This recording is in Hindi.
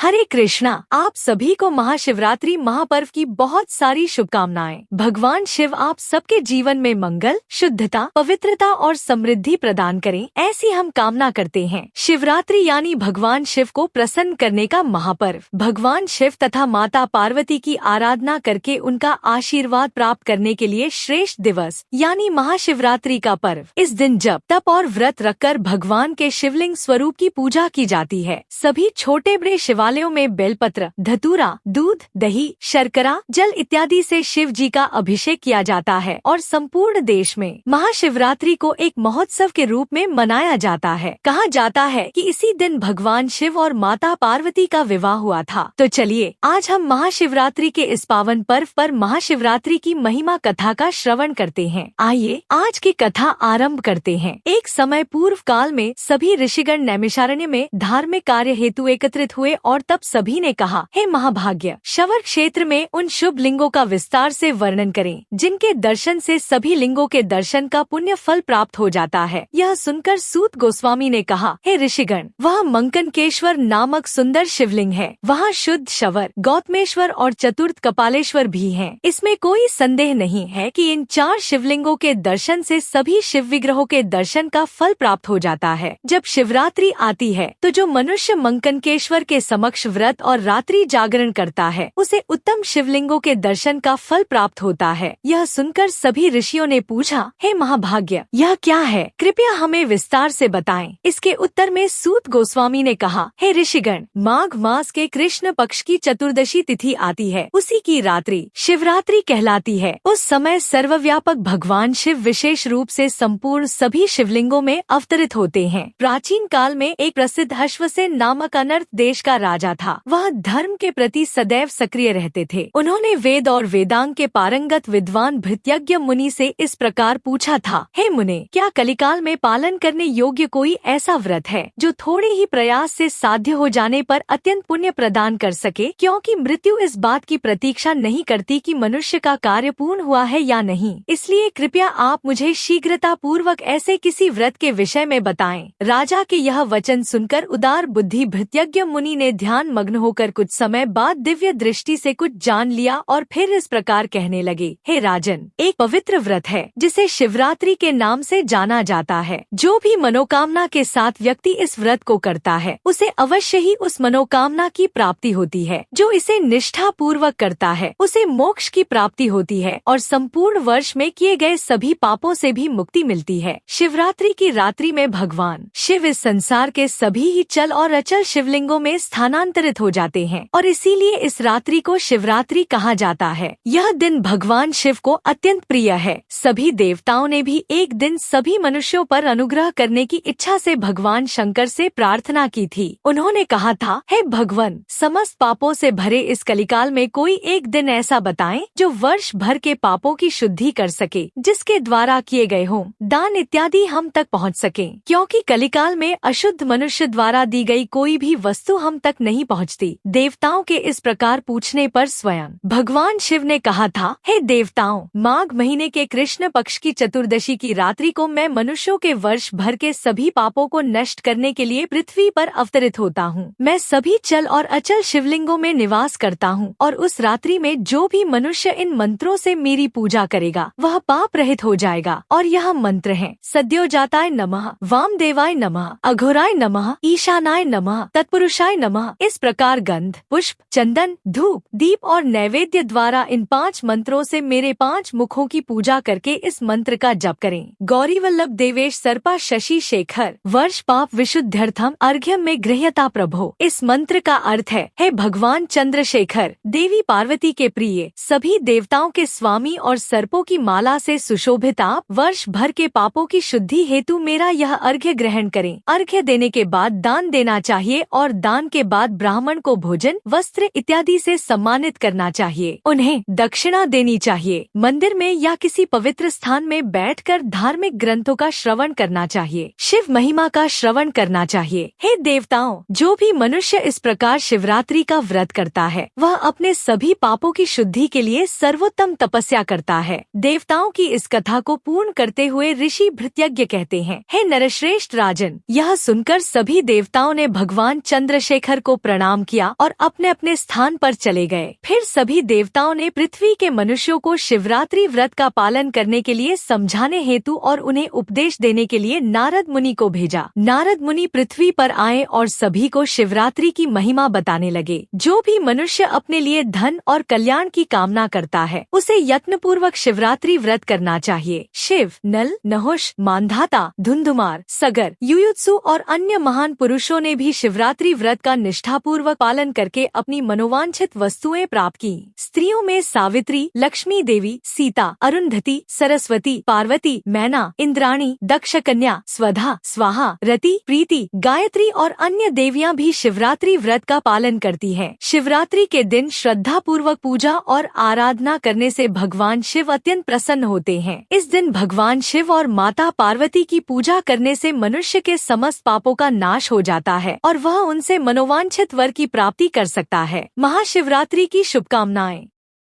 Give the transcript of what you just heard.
हरे कृष्णा। आप सभी को महाशिवरात्रि महापर्व की बहुत सारी शुभकामनाएं। भगवान शिव आप सबके जीवन में मंगल, शुद्धता, पवित्रता और समृद्धि प्रदान करें, ऐसी हम कामना करते हैं। शिवरात्रि यानी भगवान शिव को प्रसन्न करने का महापर्व। भगवान शिव तथा माता पार्वती की आराधना करके उनका आशीर्वाद प्राप्त करने के लिए श्रेष्ठ दिवस यानी महाशिवरात्रि का पर्व। इस दिन जप, तप और व्रत रखकर भगवान के शिवलिंग स्वरूप की पूजा की जाती है। सभी छोटे बड़े शिवालयों में बेलपत्र, धतूरा, दूध, दही, शर्करा, जल इत्यादि से शिव जी का अभिषेक किया जाता है और संपूर्ण देश में महाशिवरात्रि को एक महोत्सव के रूप में मनाया जाता है। कहा जाता है कि इसी दिन भगवान शिव और माता पार्वती का विवाह हुआ था। तो चलिए आज हम महाशिवरात्रि के इस पावन पर्व पर महाशिवरात्रि की महिमा कथा का श्रवण करते हैं। आइए आज की कथा आरंभ करते हैं। एक समय पूर्व काल में सभी ऋषिगण नैमिषारण्य में धार्मिक कार्य हेतु एकत्रित हुए और तब सभी ने कहा, हे महाभाग्य, शवर क्षेत्र में उन शुभ लिंगों का विस्तार से वर्णन करें जिनके दर्शन से सभी लिंगों के दर्शन का पुण्य फल प्राप्त हो जाता है। यह सुनकर सूत गोस्वामी ने कहा, हे ऋषिगण, वह मंकनकेश्वर नामक सुंदर शिवलिंग है। वहाँ शुद्ध शवर, गौतमेश्वर और चतुर्थ कपालेश्वर भी हैं। इसमें कोई संदेह नहीं है कि इन 4 शिवलिंगों के दर्शन से सभी शिव विग्रहों के दर्शन का फल प्राप्त हो जाता है। जब शिवरात्रि आती है तो जो मनुष्य मंकनकेश्वर के समक्ष व्रत और रात्रि जागरण करता है उसे उत्तम शिवलिंगों के दर्शन का फल प्राप्त होता है। यह सुनकर सभी ऋषियों ने पूछा, हे महाभाग्य, यह क्या है? कृपया हमें विस्तार से बताएं। इसके उत्तर में सूत गोस्वामी ने कहा, हे ऋषिगण, माघ मास के कृष्ण पक्ष की चतुर्दशी तिथि आती है, उसी की रात्रि शिवरात्रि कहलाती है। उस समय सर्वव्यापक भगवान शिव विशेष रूप से संपूर्ण सभी शिवलिंगों में अवतरित होते हैं। प्राचीन काल में एक प्रसिद्ध अश्वसेन नामक अनर्थ देश का राजा था। वह धर्म के प्रति सदैव सक्रिय रहते थे। उन्होंने वेद और वेदांग के पारंगत विद्वान भृत्यज्ञ मुनि से इस प्रकार पूछा था, हे मुने, क्या कलिकाल में पालन करने योग्य कोई ऐसा व्रत है जो थोड़े ही प्रयास से साध्य हो जाने पर अत्यंत पुण्य प्रदान कर सके? क्योंकि मृत्यु इस बात की प्रतीक्षा नहीं करती कि मनुष्य का कार्य पूर्ण हुआ है या नहीं। इसलिए कृपया आप मुझे शीघ्रता पूर्वक ऐसे किसी व्रत के विषय में बताएं। राजा के यह वचन सुनकर उदार बुद्धि भृत्यज्ञ मुनि ने ध्यान मग्न होकर कुछ समय बाद दिव्य दृष्टि से कुछ जान लिया और फिर इस प्रकार कहने लगे, हे राजन, एक पवित्र व्रत है जिसे शिवरात्रि के नाम से जाना जाता है। जो भी मनोकामना के साथ व्यक्ति इस व्रत को करता है उसे अवश्य ही उस मनोकामना की प्राप्ति होती है। जो इसे निष्ठा पूर्वक करता है उसे मोक्ष की प्राप्ति होती है और संपूर्ण वर्ष में किए गए सभी पापों से भी मुक्ति मिलती है। शिवरात्रि की रात्रि में भगवान शिव इस संसार के सभी ही चल और अचल शिवलिंगों में स्थानांतरित हो जाते हैं और इसीलिए इस रात्रि को शिवरात्रि कहा जाता है। यह दिन भगवान शिव को अत्यंत प्रिय है। सभी देवताओं ने भी एक दिन सभी मनुष्यों पर अनुग्रह करने की इच्छा से भगवान शंकर से प्रार्थना की थी। उन्होंने कहा था, हे भगवान, समस्त पापों से भरे इस कलिकाल में कोई एक दिन ऐसा बताएं जो वर्ष भर के पापों की शुद्धि कर सके, जिसके द्वारा किए गए हों दान इत्यादि हम तक पहुँच सके। क्योंकि कलिकाल में अशुद्ध मनुष्य द्वारा दी गई कोई भी वस्तु हम तक नहीं पहुँचती। देवताओं के इस प्रकार पूछने पर स्वयं भगवान शिव ने कहा था, हे देवताओं, माघ महीने के कृष्ण पक्ष की चतुर्दशी की रात्रि को मैं मनुष्यों के वर्ष भर के सभी पापों को नष्ट करने के लिए पृथ्वी पर अवतरित होता हूँ। मैं सभी चल और अचल शिवलिंगों में निवास करता हूँ और उस रात्रि में जो भी मनुष्य इन मंत्रों से मेरी पूजा करेगा वह पाप रहित हो जाएगा। और यह मंत्र है, सद्योजाताय नमः, वामदेवाय नमः, अघोराय नमः, ईशानाय नमः, तत्पुरुषाय नमः। इस प्रकार गंध, पुष्प, चंदन, धूप, दीप और नैवेद्य द्वारा इन 5 मंत्रों से मेरे 5 मुखों की पूजा करके इस मंत्र का जप करें। गौरी वल्लभ देवेश सर्पा शशि शेखर वर्ष पाप विशुद्ध्यर्थम अर्घ्यम में गृह्यता प्रभो। इस मंत्र का अर्थ है, हे भगवान चंद्रशेखर, देवी पार्वती के प्रिय, सभी देवताओं के स्वामी और सर्पों की माला से सुशोभित आप वर्ष भर के पापों की शुद्धि हेतु मेरा यह अर्घ्य ग्रहण करें। अर्घ्य देने के बाद दान देना चाहिए और दान के बाद ब्राह्मण को भोजन, वस्त्र इत्यादि से सम्मानित करना चाहिए। उन्हें दक्षिणा देनी चाहिए। मंदिर में या किसी पवित्र स्थान में बैठकर धार्मिक ग्रंथों का श्रवण करना चाहिए। शिव महिमा का श्रवण करना चाहिए। हे देवताओं, जो भी मनुष्य इस प्रकार शिवरात्रि का व्रत करता है वह अपने सभी पापों की शुद्धि के लिए सर्वोत्तम तपस्या करता है। देवताओं की इस कथा को पूर्ण करते हुए ऋषि भृत्यज्ञ कहते हैं, हे नरश्रेष्ठ राजन, यह सुनकर सभी देवताओं ने भगवान चंद्रशेखर को प्रणाम किया और अपने अपने स्थान पर चले गए। फिर सभी देवताओं ने पृथ्वी के मनुष्यों को शिवरात्रि व्रत का पालन करने के लिए समझाने हेतु और उन्हें उपदेश देने के लिए नारद मुनि को भेजा। नारद मुनि पृथ्वी पर आए और सभी को शिवरात्रि की महिमा बताने लगे। जो भी मनुष्य अपने लिए धन और कल्याण की कामना करता है उसे यत्नपूर्वक शिवरात्रि व्रत करना चाहिए। शिव, नल, नहुष, मानधाता, धुंधुमार, सगर, युयुत्सु और अन्य महान पुरुषों ने भी शिवरात्रि व्रत का निष्ठापूर्वक पालन करके अपनी मनोवांछित वस्तुएं प्राप्त की। स्त्रियों में सावित्री, लक्ष्मी देवी, सीता, अरुंधति, सरस्वती, पार्वती, मैना, इंद्राणी, दक्ष कन्या, स्वधा, स्वाहा, रति, प्रीति, गायत्री और अन्य देवियां भी शिवरात्रि व्रत का पालन करती हैं। शिवरात्रि के दिन श्रद्धा पूर्वक पूजा और आराधना करने से भगवान शिव अत्यंत प्रसन्न होते हैं। इस दिन भगवान शिव और माता पार्वती की पूजा करने से मनुष्य के समस्त पापों का नाश हो जाता है और वह उनसे मनोवांछित वर की प्राप्ति कर सकता है। महाशिवरात्रि की शुभकामनाएं।